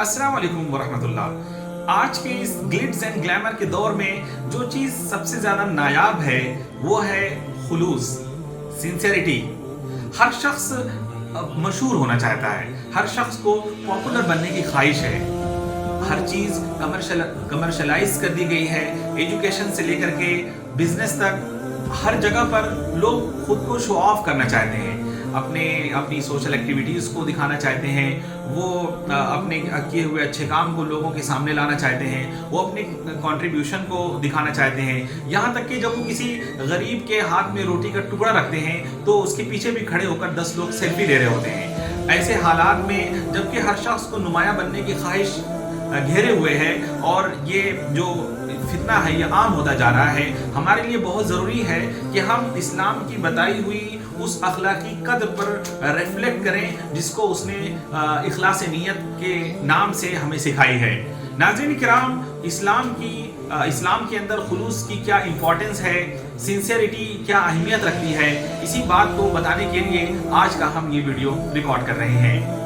अस्सलाम वालेकुम वरहमत उल्लाह। आज के इस ग्लिट्स एंड ग्लैमर के दौर में जो चीज़ सबसे ज़्यादा नायाब है वो है खुलूस, सिंसियरिटी। हर शख्स मशहूर होना चाहता है, हर शख्स को पॉपुलर बनने की ख्वाहिश है। हर चीज़ कमर्शलाइज कर दी गई है, एजुकेशन से लेकर के बिजनेस तक। हर जगह पर लोग खुद को शो ऑफ करना चाहते हैं, अपनी सोशल एक्टिविटीज़ को दिखाना चाहते हैं, वो अपने किए हुए अच्छे काम को लोगों के सामने लाना चाहते हैं, वो अपने कंट्रीब्यूशन को दिखाना चाहते हैं। यहाँ तक कि जब वो किसी गरीब के हाथ में रोटी का टुकड़ा रखते हैं तो उसके पीछे भी खड़े होकर 10 लोग सेल्फी ले रहे होते हैं। ऐसे हालात में जबकि हर शख्स को नुमाया बनने की ख्वाहिश घेरे हुए है और ये जो फितना है ये आम होता जा रहा है, हमारे लिए बहुत ज़रूरी है कि हम इस्लाम की बताई हुई उस अखलाकी कद्र पर रिफ्लेक्ट करें जिसको उसने इखलास नीयत के नाम से हमें सिखाई है। नाज़रीन किराम, इस्लाम के अंदर खुलूस की क्या इम्पोर्टेंस है, सिंसियरिटी क्या अहमियत रखती है, इसी बात को बताने के लिए आज का हम ये वीडियो रिकॉर्ड कर रहे हैं।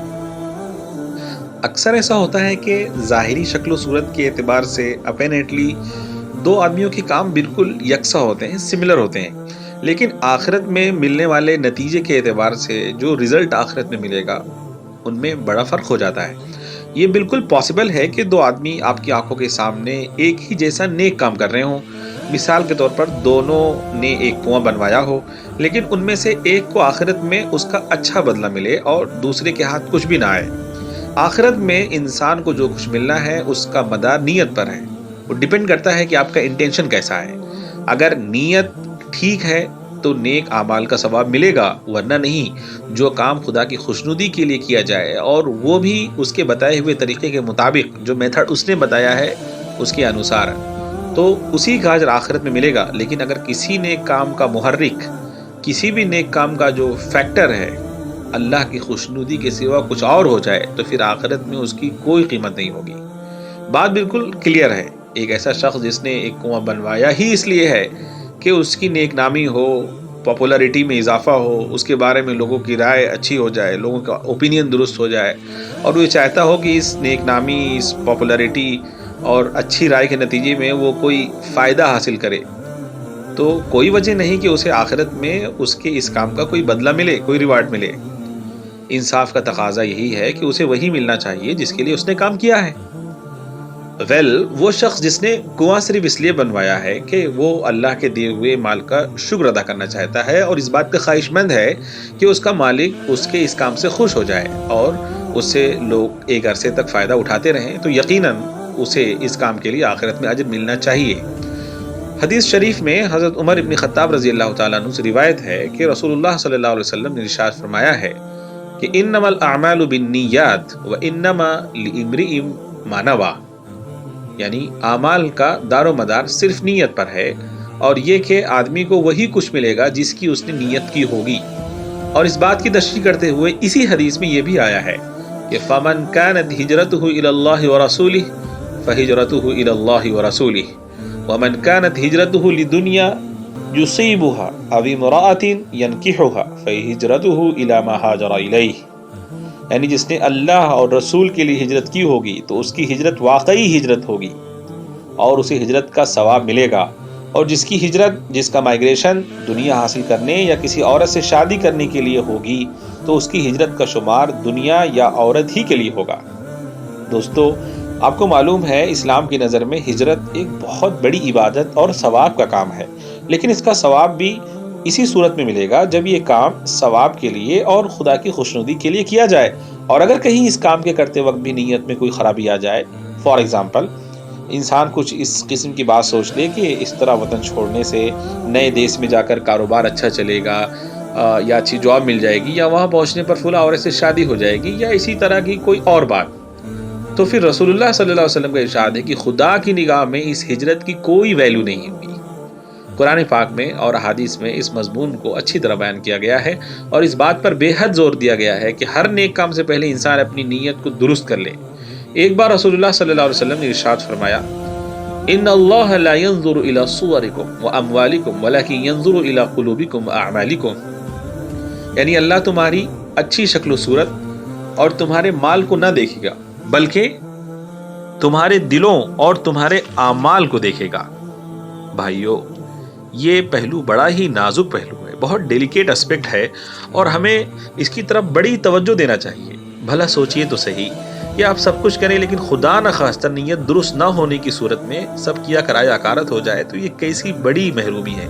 अक्सर ऐसा होता है कि ज़ाहिरी शक्ल सूरत के एतबार से अपेरेंटली दो आदमियों के काम बिल्कुल यकसा होते हैं, सिमिलर होते हैं, लेकिन आखिरत में मिलने वाले नतीजे के एतबार से जो रिज़ल्ट आखिरत में मिलेगा उनमें बड़ा फ़र्क हो जाता है। ये बिल्कुल पॉसिबल है कि दो आदमी आपकी आंखों के सामने एक ही जैसा नेक काम कर रहे हों। मिसाल के तौर पर दोनों ने एक कुआं बनवाया हो, लेकिन उनमें से एक को आखिरत में उसका अच्छा बदला मिले और दूसरे के हाथ कुछ भी ना आए। आखिरत में इंसान को जो कुछ मिलना है उसका मदार नीयत पर है। वो डिपेंड करता है कि आपका इंटेंशन कैसा है। अगर नीयत ठीक है तो नेक आमाल का सवाब मिलेगा, वरना नहीं। जो काम खुदा की खुशनुदी के लिए किया जाए और वो भी उसके बताए हुए तरीके के मुताबिक, जो मेथड उसने बताया है उसके अनुसार, तो उसी का अजर आखिरत में मिलेगा। लेकिन अगर किसी नेक काम का मुहर्रिक, किसी भी नेक काम का जो फैक्टर है अल्लाह की खुशनुदी के सिवा कुछ और हो जाए तो फिर आखिरत में उसकी कोई कीमत नहीं होगी। बात बिल्कुल क्लियर है। एक ऐसा शख्स जिसने एक कुआं बनवाया ही इसलिए है कि उसकी नेक नामी हो, पॉपुलैरिटी में इजाफा हो, उसके बारे में लोगों की राय अच्छी हो जाए, लोगों का ओपिनियन दुरुस्त हो जाए, और वो चाहता हो कि इस नेक नामी, इस पॉपुलैरिटी और अच्छी राय के नतीजे में वो कोई फ़ायदा हासिल करे, तो कोई वजह नहीं कि उसे आखिरत में उसके इस काम का कोई बदला मिले, कोई रिवार्ड मिले। इंसाफ का तकाजा यही है कि उसे वही मिलना चाहिए जिसके लिए उसने काम किया है। वो शख्स जिसने कुआं सिर्फ इसलिए बनवाया है कि वो अल्लाह के दिए हुए माल का शुक्र अदा करना चाहता है और इस बात का ख्वाहिशमंद है कि उसका मालिक उसके इस काम से खुश हो जाए और उससे लोग एक अरसे तक फ़ायदा उठाते रहें, तो यकीनन उसे इस काम के लिए आखिरत में अजर मिलना चाहिए। हदीस शरीफ में हज़रत उमर इब्न ख़त्ताब रज़ी अल्लाह तआला अन्हु से रिवायत है कि रसूलुल्लाह सल्लल्लाहु अलैहि वसल्लम ने इरशाद फरमाया है कि इन्नमल अअमालु बिन्नियात व इन्नमा लिइम्रिइम मा नवा, यानी आमाल का दारो मदार सिर्फ नीयत पर है और ये कि आदमी को वही कुछ मिलेगा जिसकी उसने नीयत की होगी। और इस बात की तशरीह करते हुए इसी हदीस में ये भी आया है कि फमन कानत हिजरतुहु इलल्लाहि व रसूलिहि फहिजरतुहु इलल्लाहि व रसूलिहि वमन कानत हिजरतुहु लिदुनिया युसीबुहा अव इमराअतिन यनकिहुहा फहिजरतुहु इला मा हाजरा इलैहि, यानी जिसने अल्लाह और रसूल के लिए हिजरत की होगी तो उसकी हिजरत वाकई हिजरत होगी और उसे हिजरत का सवाब मिलेगा, और जिसकी हिजरत, जिसका माइग्रेशन दुनिया हासिल करने या किसी औरत से शादी करने के लिए होगी तो उसकी हिजरत का शुमार दुनिया या औरत ही के लिए होगा। दोस्तों, आपको मालूम है इस्लाम की नज़र में हिजरत एक बहुत बड़ी इबादत और सवाब का काम है, लेकिन इसका सवाब भी इसी सूरत में मिलेगा जब ये काम सवाब के लिए और खुदा की खुशनुदी के लिए किया जाए। और अगर कहीं इस काम के करते वक्त भी नीयत में कोई ख़राबी आ जाए, फॉर एग्ज़ाम्पल इंसान कुछ इस किस्म की बात सोच ले कि इस तरह वतन छोड़ने से नए देश में जाकर कारोबार अच्छा चलेगा, या अच्छी जॉब मिल जाएगी, या वहाँ पहुँचने पर फुला औरत से शादी हो जाएगी, या इसी तरह की कोई और बात, तो फिर रसूलुल्लाह सल्लल्लाहु अलैहि वसल्लम का इरशाद है कि खुदा की निगाह में इस हिजरत की कोई वैल्यू नहीं होगी। कुरान पाक में और अहादीस में इस मज़मून को अच्छी तरह बयान किया गया है और इस बात पर बेहद ज़ोर दिया गया है कि हर नेक काम से पहले इंसान अपनी नीयत को दुरुस्त कर ले। एक बार रसूलुल्लाह सल्लल्लाहु अलैहि वसल्लम ने इरशाद फरमाया, इन्नल्लाह ला यंज़ुरु इला सुवरिकुम व अमवालिकुम वलाकिन यंज़ुरु इला कुलूबिकुम व अअमालिकुम, यानी अल्लाह तुम्हारी अच्छी शक्ल सूरत और तुम्हारे माल को न देखेगा, बल्कि تمہارے دلوں اور تمہارے اعمال کو دیکھے گا۔ بھائیو، یہ پہلو بڑا ہی نازک پہلو ہے، بہت ڈیلیکیٹ اسپیکٹ ہے، اور ہمیں اس کی طرف بڑی توجہ دینا چاہیے۔ بھلا سوچئے تو صحیح کہ آپ سب کچھ کریں لیکن خدا نہ خواستہ نیت درست نہ ہونے کی صورت میں سب کیا کرایہ اکارت ہو جائے تو یہ کیسی بڑی محرومی ہے۔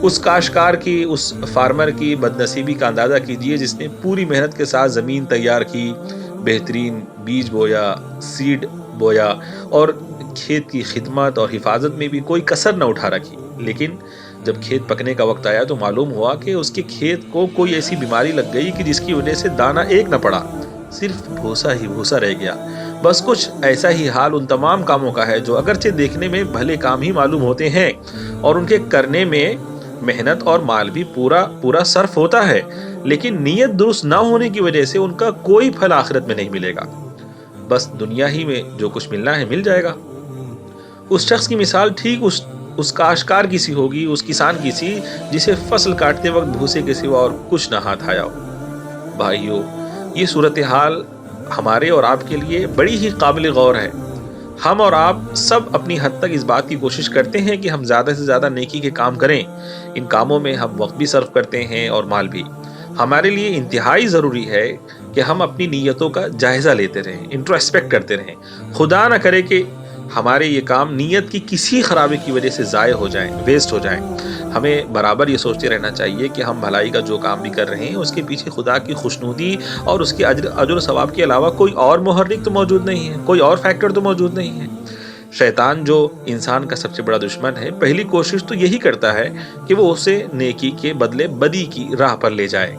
اس کاشتکار کی، اس فارمر کی بد نصیبی کا اندازہ کیجئے جس نے پوری محنت کے ساتھ زمین تیار کی، بہترین بیج بویا، سیڈ بویا، اور کھیت کی خدمت اور حفاظت میں بھی کوئی کسر نہ اٹھا رکھی، لیکن جب کھیت پکنے کا وقت آیا تو معلوم ہوا کہ اس کے کھیت کو کوئی ایسی بیماری لگ گئی کہ جس کی وجہ سے دانہ ایک نہ پڑا، صرف بھوسا ہی بھوسا رہ گیا۔ بس کچھ ایسا ہی حال ان تمام کاموں کا ہے جو اگرچہ دیکھنے میں بھلے کام ہی معلوم ہوتے ہیں اور ان کے کرنے میں محنت اور مال بھی پورا صرف ہوتا ہے، لیکن نیت درست نہ ہونے کی وجہ سے ان کا کوئی پھل آخرت میں نہیں ملے گا، بس دنیا ہی میں جو کچھ ملنا ہے مل جائے گا۔ اس شخص کی مثال ٹھیک اس کاشتکار کی سی ہوگی، اس کسان کی سی جسے فصل کاٹتے وقت بھوسے کے سوا اور کچھ نہ ہاتھ آیا ہو۔ بھائیو، یہ صورتحال ہمارے اور آپ کے لیے بڑی ہی قابل غور ہے۔ ہم اور آپ سب اپنی حد تک اس بات کی کوشش کرتے ہیں کہ ہم زیادہ سے زیادہ نیکی کے کام کریں۔ ان کاموں میں ہم وقت بھی صرف کرتے ہیں اور مال بھی۔ ہمارے لیے انتہائی ضروری ہے کہ ہم اپنی نیتوں کا جائزہ لیتے رہیں، انٹروسپیکٹ کرتے رہیں۔ خدا نہ کرے کہ ہمارے یہ کام نیت کی کسی خرابی کی وجہ سے ضائع ہو جائیں، ویسٹ ہو جائیں۔ ہمیں برابر یہ سوچتے رہنا چاہیے کہ ہم بھلائی کا جو کام بھی کر رہے ہیں اس کے پیچھے خدا کی خوشنودی اور اس کے اجر و ثواب کے علاوہ کوئی اور محرک تو موجود نہیں ہے، کوئی اور فیکٹر تو موجود نہیں ہے۔ شیطان جو انسان کا سب سے بڑا دشمن ہے، پہلی کوشش تو یہی کرتا ہے کہ وہ اسے نیکی کے بدلے بدی کی راہ پر لے جائے،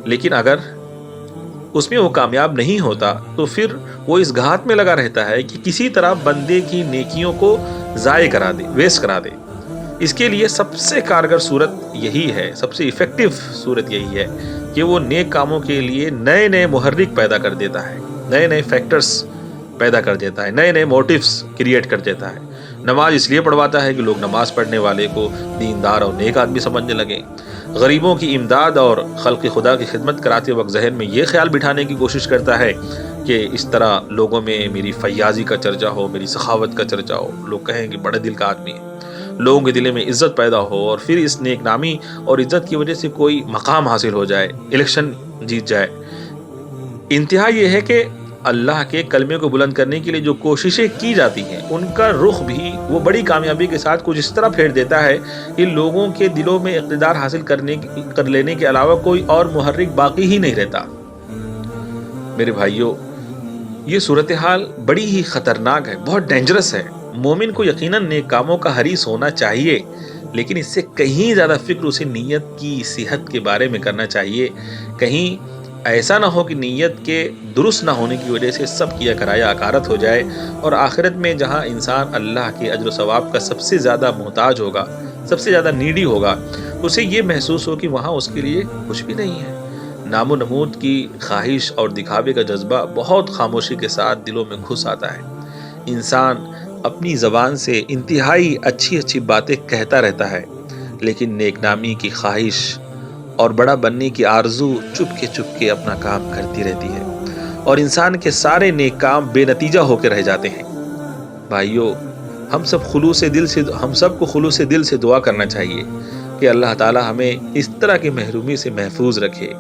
لیکن اگر اس میں وہ کامیاب نہیں ہوتا تو پھر وہ اس گھات میں لگا رہتا ہے کہ کسی طرح بندے کی نیکیوں کو ضائع کرا دے، ویسٹ کرا دے۔ اس کے لیے سب سے کارگر صورت یہی ہے، سب سے ایفیکٹو صورت یہی ہے کہ وہ نیک کاموں کے لیے نئے نئے محرک پیدا کر دیتا ہے، نئے نئے فیکٹرز پیدا کر دیتا ہے، نئے نئے موٹیوز کریٹ کر دیتا ہے۔ نماز اس لیے پڑھواتا ہے کہ لوگ نماز پڑھنے والے کو دیندار اور نیک آدمی سمجھنے لگیں۔ غریبوں کی امداد اور خلق خدا کی خدمت کراتے وقت ذہن میں یہ خیال بٹھانے کی کوشش کرتا ہے کہ اس طرح لوگوں میں میری فیاضی کا چرچا ہو، میری سخاوت کا چرچا ہو، لوگ کہیں کہ بڑے دل کا آدمی ہے، لوگوں کے دل میں عزت پیدا ہو، اور پھر اس نیک نامی اور عزت کی وجہ سے کوئی مقام حاصل ہو جائے، الیکشن جیت جائے۔ انتہا یہ ہے کہ اللہ کے کلمے کو بلند کرنے کے لیے جو کوششیں کی جاتی ہیں ان کا رخ بھی وہ بڑی کامیابی کے ساتھ کچھ اس طرح پھیر دیتا ہے کہ لوگوں کے دلوں میں اقتدار حاصل کر لینے کے علاوہ کوئی اور محرک باقی ہی نہیں رہتا۔ میرے بھائیوں، یہ صورتحال بڑی ہی خطرناک ہے، بہت ڈینجرس ہے۔ مومن کو یقیناً نیک کاموں کا حریص ہونا چاہیے، لیکن اس سے کہیں زیادہ فکر اسے نیت کی صحت کے بارے میں کرنا چاہیے۔ کہیں ایسا نہ ہو کہ نیت کے درست نہ ہونے کی وجہ سے سب کیا کرایہ اکارت ہو جائے، اور آخرت میں جہاں انسان اللہ کے اجر و ثواب کا سب سے زیادہ محتاج ہوگا، سب سے زیادہ نیڈی ہوگا، اسے یہ محسوس ہو کہ وہاں اس کے لیے کچھ بھی نہیں ہے۔ نام و نمود کی خواہش اور دکھاوے کا جذبہ بہت خاموشی کے ساتھ دلوں میں گھس آتا ہے۔ انسان اپنی زبان سے انتہائی اچھی اچھی باتیں کہتا رہتا ہے، لیکن نیک نامی کی خواہش اور بڑا بننے کی آرزو چپ کے اپنا کام کرتی رہتی ہے، اور انسان کے سارے نیک کام بے نتیجہ ہو کے رہ جاتے ہیں۔ بھائیو، ہم سب کو خلوص دل سے دعا کرنا چاہیے کہ اللہ تعالی ہمیں اس طرح کی محرومی سے محفوظ رکھے،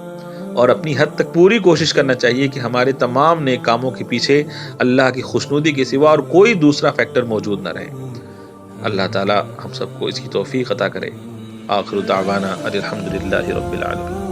اور اپنی حد تک پوری کوشش کرنا چاہیے کہ ہمارے تمام نیک کاموں کے پیچھے اللہ کی خوشنودی کے سوا اور کوئی دوسرا فیکٹر موجود نہ رہے۔ اللہ تعالی ہم سب کو اس کی توفیق عطا کرے۔ آخر دعوانا الحمدللہ رب العالمین۔